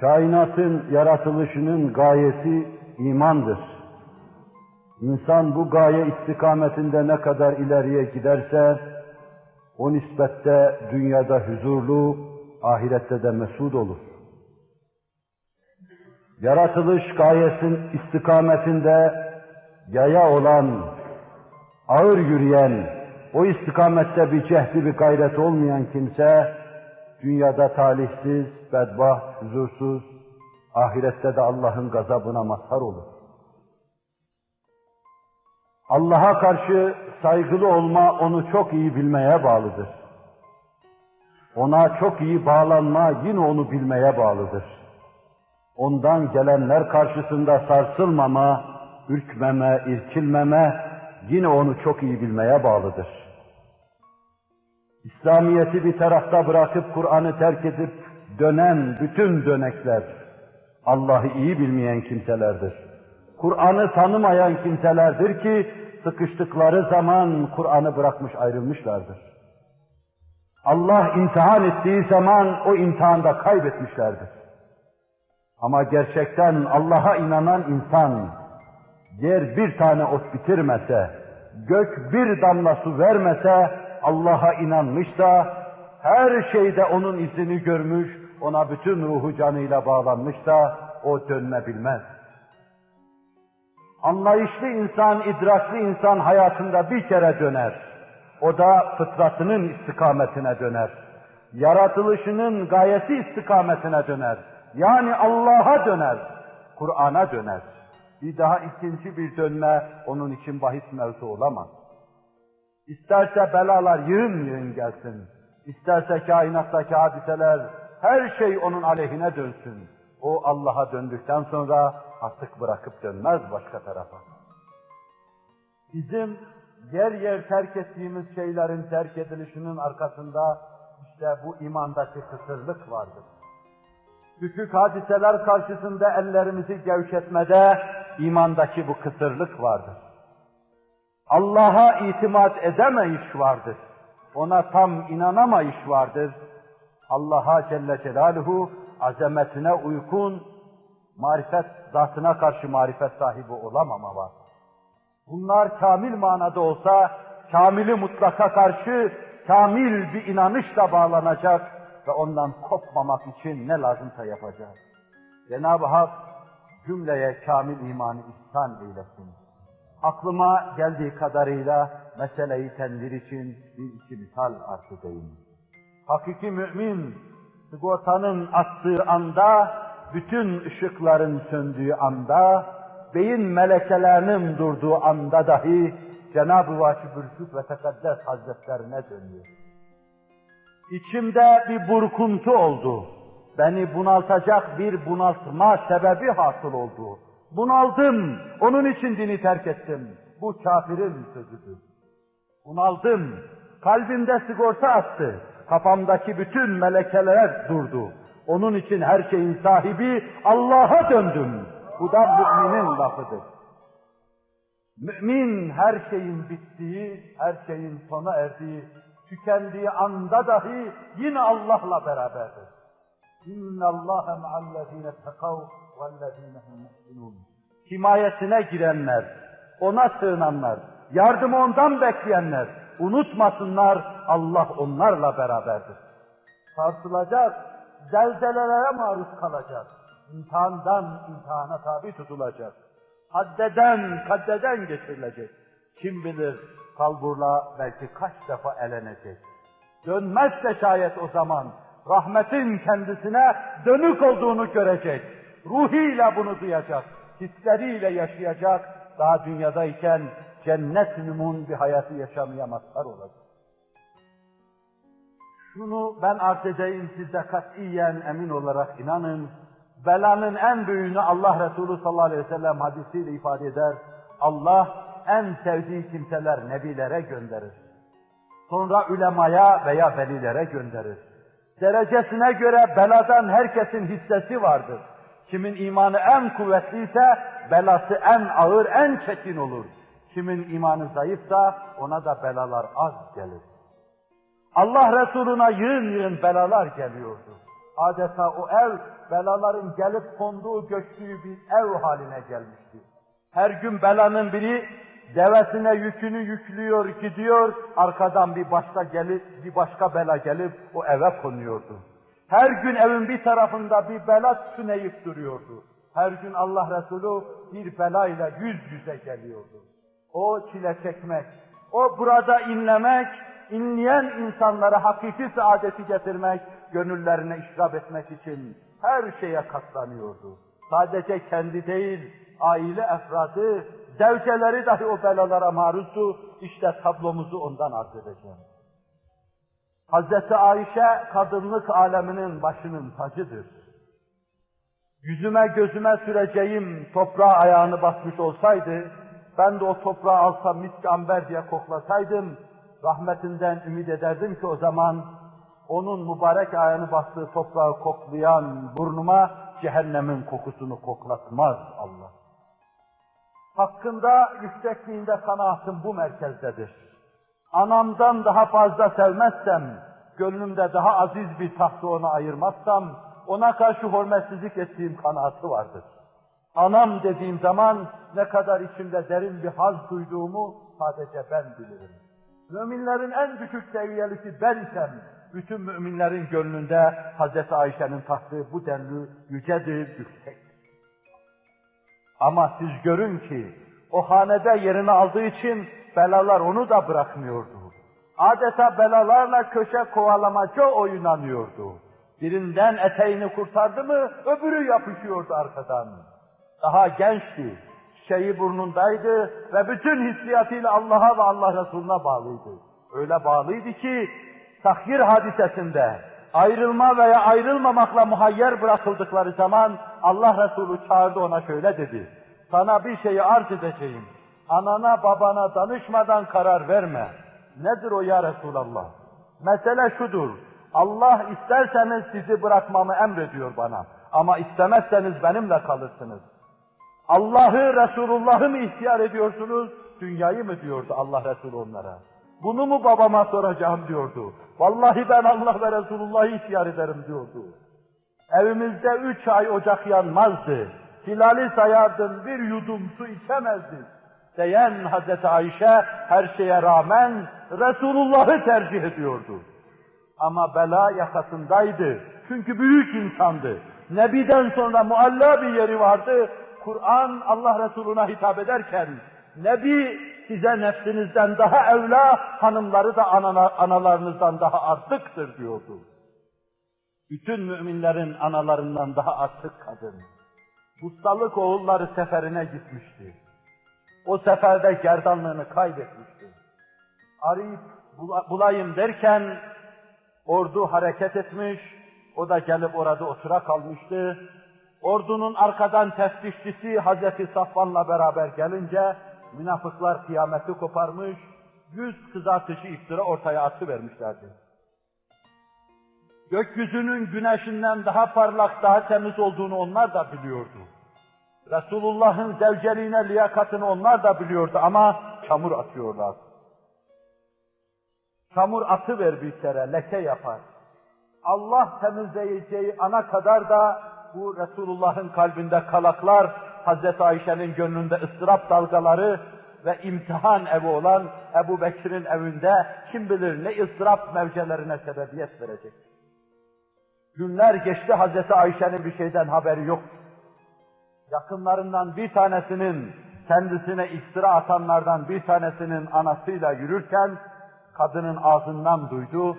Kainatın yaratılışının gayesi imandır. İnsan bu gaye istikametinde ne kadar ileriye giderse, o nispette dünyada huzurlu, ahirette de mesud olur. Yaratılış gayesin istikametinde yaya olan, ağır yürüyen, o istikamette bir cehdi, bir gayret olmayan kimse, dünyada talihsiz, bedbaht, huzursuz, ahirette de Allah'ın gazabına mazhar olur. Allah'a karşı saygılı olma, onu çok iyi bilmeye bağlıdır. Ona çok iyi bağlanma, yine onu bilmeye bağlıdır. Ondan gelenler karşısında sarsılmama, ürkmeme, irkilmeme, yine onu çok iyi bilmeye bağlıdır. İslamiyet'i bir tarafta bırakıp Kur'an'ı terk edip dönen bütün dönekler, Allah'ı iyi bilmeyen kimselerdir. Kur'an'ı tanımayan kimselerdir ki, sıkıştıkları zaman Kur'an'ı bırakmış ayrılmışlardır. Allah imtihan ettiği zaman o imtihanda kaybetmişlerdir. Ama gerçekten Allah'a inanan insan, yer bir tane ot bitirmese, gök bir damla su vermese, Allah'a inanmışsa, her şeyde onun izini görmüş, ona bütün ruhu canıyla bağlanmışsa, o dönme bilmez. Anlayışlı insan, idrakli insan hayatında bir kere döner. O da fıtratının istikametine döner. Yaratılışının gayesi istikametine döner. Yani Allah'a döner, Kur'an'a döner. Bir daha ikinci bir dönme onun için bahis mevzu olamaz. İsterse belalar yığın yığın gelsin, isterse kainattaki hadiseler, her şey onun aleyhine dönsün. O Allah'a döndükten sonra artık bırakıp dönmez başka tarafa. Bizim yer yer terk ettiğimiz şeylerin terk edilişinin arkasında işte bu imandaki kısırlık vardır. Küçük hadiseler karşısında ellerimizi gevşetmede imandaki bu kısırlık vardır. Allah'a itimat edemeyiş vardır. Ona tam inanamayış vardır. Allah'a Celle Celaluhu azametine uygun, marifet, zatına karşı marifet sahibi olamama var. Bunlar kamil manada olsa, kamili mutlaka karşı kamil bir inanışla bağlanacak ve ondan kopmamak için ne lazımsa yapacak. Cenab-ı Hak cümleye kamil imanı ihsan eylesin. Aklıma geldiği kadarıyla meseleyi tenvir için bir iki misal arz edeyim. Hakiki mümin, sigortanın attığı anda, bütün ışıkların söndüğü anda, beyin melekelerinin durduğu anda dahi Cenab-ı Vâcib-ül ve Tekaddes Hazretlerine dönüyor. İçimde bir burkuntu oldu. Beni bunaltacak bir bunaltma sebebi hasıl oldu. Bunaldım, onun için dini terk ettim. Bu kafirin sözüdür. Bunaldım, kalbimde sigorta attı. Kafamdaki bütün melekeler durdu. Onun için her şeyin sahibi Allah'a döndüm. Bu da müminin lafıdır. Mümin her şeyin bittiği, her şeyin sona erdiği, tükendiği anda dahi yine Allah'la beraberdir. İnna Allaha ma'allezine tekav vellezine hum muhsinun. Himayesine girenler, ona sığınanlar, yardımı ondan bekleyenler, unutmasınlar Allah onlarla beraberdir. Sarsılacak, zelzelelere maruz kalacak, imtihandan imtihana tabi tutulacak, kaddeden geçirilecek. Kim bilir kalburla belki kaç defa elenecek. Dönmezse şayet o zaman rahmetin kendisine dönük olduğunu görecek. Ruhiyle bunu duyacak, hisleriyle yaşayacak, daha dünyadayken cennet numun bir hayatı yaşamaya mazhar olacak. Şunu ben arz edeyim, siz de katiyen emin olarak inanın, belanın en büyüğünü Allah Resulü sallallahu aleyhi ve sellem hadisiyle ifade eder. Allah en sevdiği kimseler nebilere gönderir. Sonra ulemaya veya velilere gönderir. Derecesine göre beladan herkesin hissesi vardır. Kimin imanı en kuvvetliyse belası en ağır, en çetin olur. Kimin imanı zayıfsa ona da belalar az gelir. Allah Resuluna yığın yığın belalar geliyordu. Adeta o ev, belaların gelip konduğu, göçtüğü bir ev haline gelmişti. Her gün belanın biri devesine yükünü yüklüyor, gidiyor, arkadan bir başka bela gelip o eve konuyordu. Her gün evin bir tarafında bir bela tüneyip duruyordu. Her gün Allah Resulü bir belayla yüz yüze geliyordu. O çile çekmek, o burada inlemek, inleyen insanlara hakiki saadeti getirmek, gönüllerine işrap etmek için her şeye katlanıyordu. Sadece kendi değil, aile efradı, zevceleri dahi o belalara maruzdu. İşte tablomuzu ondan arz edeceğim. Hazreti Ayşe, kadınlık aleminin başının tacıdır. Yüzüme gözüme süreceğim toprağa ayağını basmış olsaydı, ben de o toprağı alsam misk amber diye koklasaydım, rahmetinden ümit ederdim ki o zaman onun mübarek ayağını bastığı toprağı koklayan burnuma cehennemin kokusunu koklatmaz Allah. Hakkında yüksekliğinde kanaatim bu merkezdedir. Anamdan daha fazla sevmezsem, gönlümde daha aziz bir tahtı ona ayırmazsam, ona karşı hürmetsizlik ettiğim kanaati vardır. Anam dediğim zaman ne kadar içimde derin bir haz duyduğumu sadece ben bilirim. Müminlerin en düşük seviyelisi ben isem, bütün müminlerin gönlünde Hazreti Ayşe'nin tahtı bu denli yücedir, yüksektir. Ama siz görün ki, o hanede yerini aldığı için belalar onu da bırakmıyordu. Adeta belalarla köşe kovalamaca oynanıyordu. Birinden eteğini kurtardı mı, öbürü yapışıyordu arkadan. Daha gençti, çiçeği burnundaydı ve bütün hissiyatıyla Allah'a ve Allah Resulüne bağlıydı. Öyle bağlıydı ki, tahhir hadisesinde ayrılma veya ayrılmamakla muhayyer bırakıldıkları zaman Allah Resulü çağırdı, ona şöyle dedi: sana bir şeyi arz edeceğim. Anana babana danışmadan karar verme. Nedir o ya Resulallah? Mesele şudur. Allah isterseniz sizi bırakmamı emrediyor bana. Ama istemezseniz benimle kalırsınız. Allah'ı, Resulullah'ı mı ihtiyar ediyorsunuz, dünyayı mı diyordu Allah Resulü onlara. Bunu mu babama soracağım diyordu. Vallahi ben Allah ve Resulullah'ı ihtiyar ederim diyordu. Evimizde 3 ay ocak yanmazdı. Hilali sayardım, bir yudum su içemezdik. Diyen Hazreti Ayşe her şeye rağmen Resulullah'ı tercih ediyordu. Ama bela yakasındaydı. Çünkü büyük insandı. Nebiden sonra mualla bir yeri vardı. Kur'an Allah Resulüne hitap ederken, Nebi size nefsinizden daha evla, hanımları da analarınızdan daha artıktır diyordu. Bütün müminlerin analarından daha artık kadın. Ustalık oğulları seferine gitmişti. O seferde gerdanlığını kaybetmişti. Arayıp bulayım derken ordu hareket etmiş, o da gelip orada otura kalmıştı. Ordunun arkadan teftişçisi Hazreti Safvan'la beraber gelince münafıklar kıyameti koparmış, yüz kızartıcı iftira ortaya atıvermişlerdi. Gökyüzünün güneşinden daha parlak, daha temiz olduğunu onlar da biliyordu. Resulullah'ın zevceliğine, liyakatını onlar da biliyordu ama çamur atıyorlar. Çamur atıver bir kere, leke yapar. Allah temizleyeceği ana kadar da bu Resulullah'ın kalbinde kalaklar, Hazreti Ayşe'nin gönlünde ıstırap dalgaları ve imtihan evi olan Ebu Bekir'in evinde kim bilir ne ıstırap mevcelerine sebebiyet verecek. Günler geçti, Hazreti Ayşe'nin bir şeyden haberi yok. Yakınlarından bir tanesinin, kendisine iftira atanlardan bir tanesinin anasıyla yürürken, kadının ağzından duydu,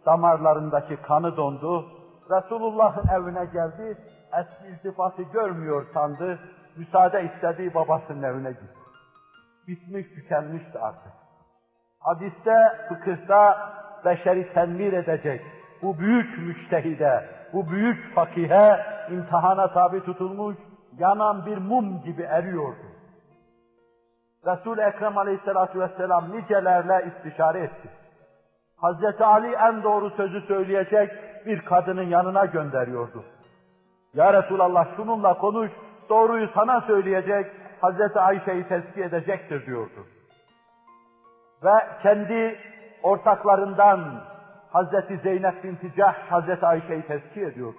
damarlarındaki kanı dondu, Resulullah'ın evine geldi, eski iltifatı görmüyor sandı, müsaade istediği babasının evine gitti. Bitmiş, tükenmişti artık. Hadiste, fıkıhta beşeri tenvir edecek, bu büyük müçtehide, bu büyük fakihe imtihana tabi tutulmuş, yanan bir mum gibi eriyordu. Resul-i Ekrem Aleyhisselatü Vesselam nicelerle istişare etti. Hazreti Ali en doğru sözü söyleyecek bir kadının yanına gönderiyordu. Ya Resulallah şununla konuş, doğruyu sana söyleyecek, Hazreti Ayşe'yi tezkiye edecektir diyordu. Ve kendi ortaklarından Hazreti Zeynep binti Cahş, Hazreti Ayşe'yi tezkiye ediyordu.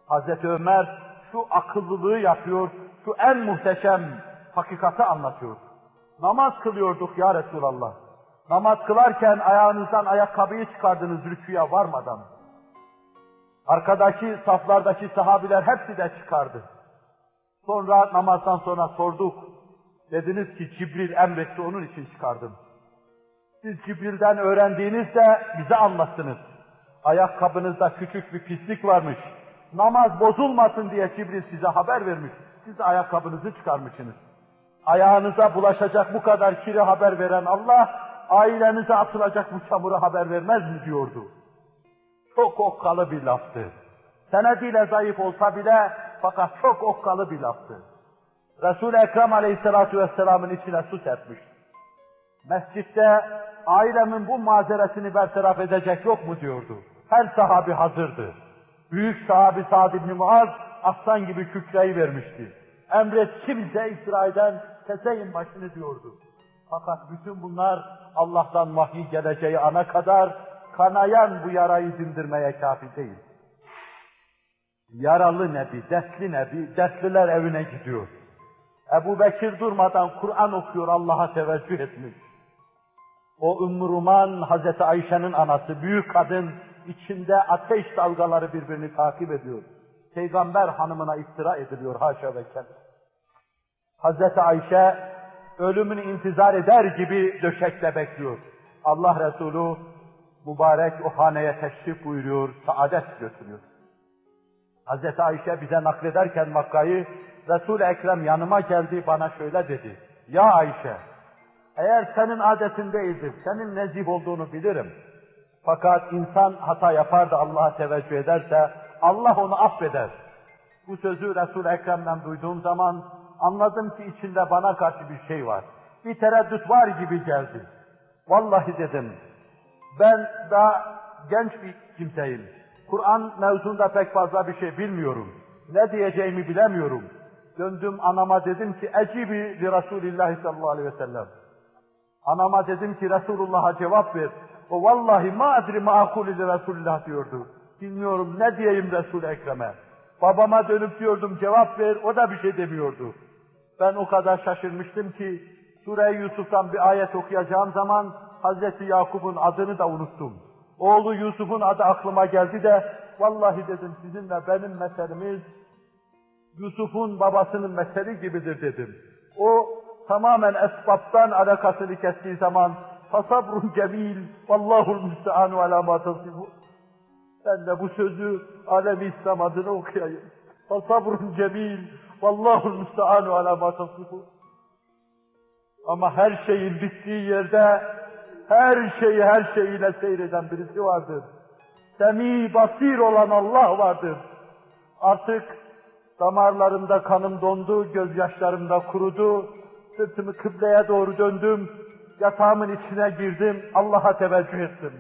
Hazreti Ömer şu akıllılığı yapıyor, şu en muhteşem hakikati anlatıyor. Namaz kılıyorduk ya Resulallah. Namaz kılarken ayağınızdan ayakkabıyı çıkardınız rüküye varmadan. Arkadaki saflardaki sahabiler hepsi de çıkardı. Sonra namazdan sonra sorduk. Dediniz ki Cibril emretti, onun için çıkardım. Siz Cibril'den öğrendiğinizde bize anlattınız. Ayakkabınızda küçük bir pislik varmış. Namaz bozulmasın diye Cibril size haber vermiş. Siz de ayakkabınızı çıkarmışsınız. Ayağınıza bulaşacak bu kadar kiri haber veren Allah, ailenize atılacak bu çamuru haber vermez mi diyordu. Çok okkalı bir laftı. Senediyle zayıf olsa bile fakat çok okkalı bir laftı. Resul-i Ekrem Aleyhisselatü Vesselam'ın içine su serpmiş. Mescitte ailemin bu mazeretini bertaraf edecek yok mu diyordu. Her sahabi hazırdı. Büyük sahabi Sa'd ibn Muaz aslan gibi kükreyi vermişti. Emret kimse İsrail'den keseyin başını diyordu. Fakat bütün bunlar Allah'tan vahiy geleceği ana kadar kanayan bu yarayı dindirmeye kafi değil. Yaralı Nebi, dertli Nebi, dertliler evine gidiyor. Ebu Bekir durmadan Kur'an okuyor, Allah'a teveccüh etmiş. O Ümmü Ruman, Hazreti Ayşe'nin anası, büyük kadın, içinde ateş dalgaları birbirini takip ediyor. Peygamber hanımına iftira ediliyor, haşa ve kella. Hazreti Ayşe, ölümünü intizar eder gibi döşekte bekliyor. Allah Resulü mübarek o haneye teşrif buyuruyor, saadet götürüyor. Hazreti Ayşe bize naklederken vakayı, Resul-i Ekrem yanıma geldi, bana şöyle dedi. Ya Ayşe, eğer senin adetin değildir, senin nezih olduğunu bilirim. Fakat insan hata yapar da Allah'a teveccüh ederse, Allah onu affeder. Bu sözü Resul-i Ekrem'den duyduğum zaman anladım ki içinde bana karşı bir şey var. Bir tereddüt var gibi geldi. Vallahi dedim, ben daha genç bir kimseyim. Kur'an mevzunda pek fazla bir şey bilmiyorum. Ne diyeceğimi bilemiyorum. Döndüm anama dedim ki, ecibi li Resulillahi sallallahu aleyhi ve sellem. Anama dedim ki, Resulullah'a cevap ver. O vallahi ma adri ma akuli li Resulillah diyordu. Bilmiyorum ne diyeyim Resul-i Ekrem'e. Babama dönüp diyordum cevap ver, o da bir şey demiyordu. Ben o kadar şaşırmıştım ki, Sure-i Yusuf'tan bir ayet okuyacağım zaman, Hazreti Yakup'un adını da unuttum. Oğlu Yusuf'un adı aklıma geldi de, vallahi dedim sizinle benim meselemiz, Yusuf'un babasının meseli gibidir dedim. O tamamen esbaptan alakasını kestiği zaman, fasabrun cemil, vallahul müsteanu ala ma tasifun. Ben de bu sözü alem-i İslam adına okuyayım. Fasabrun cemil, vallahul müsteanu ala ma tasifun. Ama her şeyin bittiği yerde, her şeyiyle seyreden birisi vardır. Semi, basir olan Allah vardır. Artık damarlarımda kanım dondu, gözyaşlarımda kurudu, sırtımı kıbleye doğru döndüm, yatağımın içine girdim, Allah'a teveccüh ettim.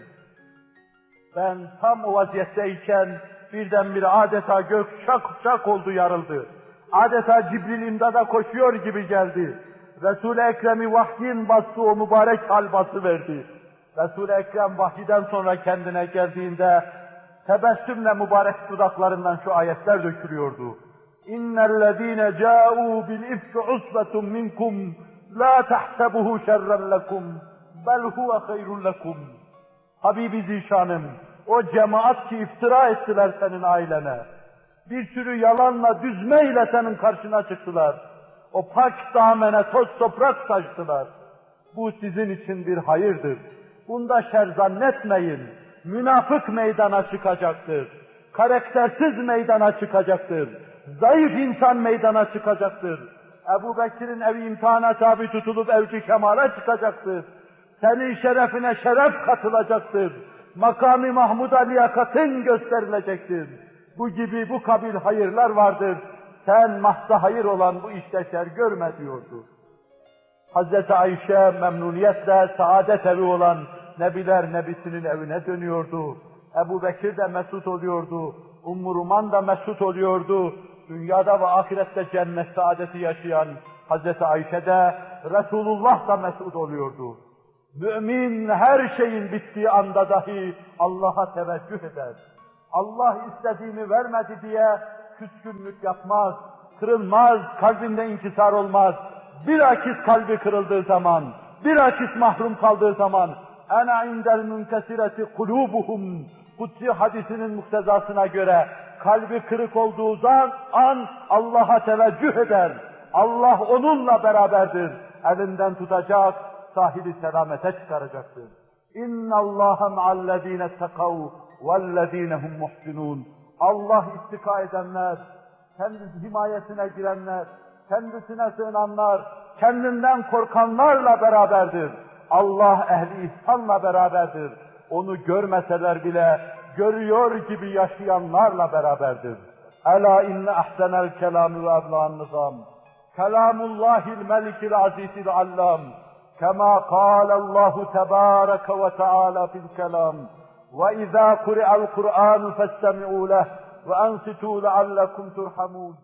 Ben tam o vaziyetteyken birdenbire adeta gök şak şak oldu, yarıldı. Adeta Cibril imdada koşuyor gibi geldi. Resul-i Ekrem'i vahyin bastığı o mübarek hal basıverdi. Resul-i Ekrem vahyiden sonra kendine geldiğinde tebessümle mübarek dudaklarından şu ayetler dökülüyordu. İnnellezîne câû bil ifki usbetun minkum la tahsebuhu şerren lekum bel huve hayrun lekum. Habibi Zişanım, o cemaat ki iftira ettiler senin ailene, bir sürü yalanla, düzmeyle senin karşına çıktılar. O pak damene toz toprak saçtılar. Bu sizin için bir hayırdır. Bunda şer zannetmeyin. Münafık meydana çıkacaktır. Karaktersiz meydana çıkacaktır. Zayıf insan meydana çıkacaktır. Ebu Bekir'in evi imtihana tabi tutulup evci kemale çıkacaktır. Senin şerefine şeref katılacaktır. Makam-ı Mahmud'a liyakatın gösterilecektir. Bu gibi bu kabil hayırlar vardır. Sen mahza hayır olan bu işte şer görme diyordu. Hazreti Ayşe memnuniyetle saadet evi olan Nebiler Nebisi'nin evine dönüyordu. Ebu Bekir de mesut oluyordu. Ümmü Ruman da mesut oluyordu. Dünyada ve ahirette cennet saadeti yaşayan Hazreti Ayşe de, Resulullah da mesut oluyordu. Mümin her şeyin bittiği anda dahi Allah'a teveccüh eder. Allah istediğimi vermedi diye küskünlük yapmaz, kırılmaz, kalbinde inkisar olmaz. Bilakis kalbi kırıldığı zaman, bilakis mahrum kaldığı zaman "Ene indel münkesireti kulubuhum" Kutsi hadisinin muktezasına göre kalbi kırık olduğu an Allah'a teveccüh eder. Allah onunla beraberdir. Elinden tutacak, sahili selamete çıkaracaktır. İnna Allaha ma'allezine tekav vellezinehum muhsinun. Allah istika edenler, kendi himayesine girenler, kendisine sığınanlar, kendinden korkanlarla beraberdir. Allah ehli ihsanla beraberdir. Onu görmeseler bile görüyor gibi yaşayanlarla beraberdir. Ela inne ahsenel kelâmü ve ebla'n nizam. Kelamullahil melikil azizil allam. Kema kâlallahu tebâreke ve teâlâ fil kelam. Ve izâ kuri'al Kur'an festemi'û leh ve ansitû leallekum turhamûn.